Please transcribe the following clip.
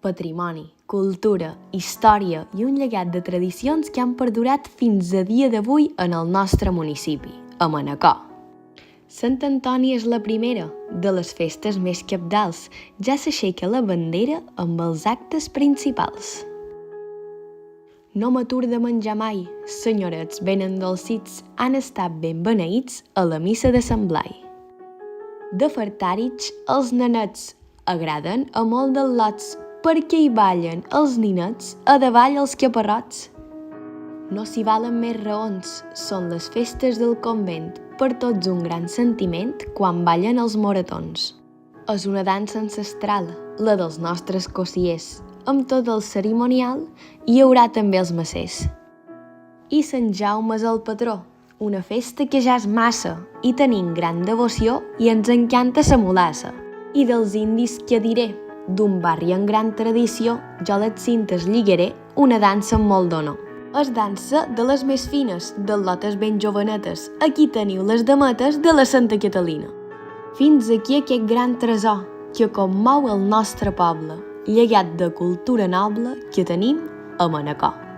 Patrimoni, cultura, història i un llegat de tradicions que han perdurat fins a dia d'avui en el nostre municipi, a Manacor. Sant Antoni és la primera de les festes més cabdals. Ja s'aixeca la bandera amb els actes principals. No m'atur de menjar mai, senyorets ben endolcits han estat ben beneïts a la missa de Sant Blai. De Fartàrits, els nenets agraden a molt dels lots perquè hi ballen els ninets a davall els caparrots. No s'hi valen més raons, són les festes del convent, per tots un gran sentiment quan ballen els moratons. És una dansa ancestral, la dels nostres cosiers. Amb tot el cerimonial hi haurà també els macers. I Sant Jaume és el patró, una festa que ja és massa i tenim gran devoció i ens encanta la mulassa. I dels indis què diré? D'un barri amb gran tradició, jo a les cintes lligaré una dansa amb molt d'honor. És dansa de les més fines, de lotes ben jovenetes. Aquí teniu les dametes de la Santa Catalina. Fins aquí aquest gran tresor que commou el nostre poble, llegat de cultura noble que tenim a Manacor.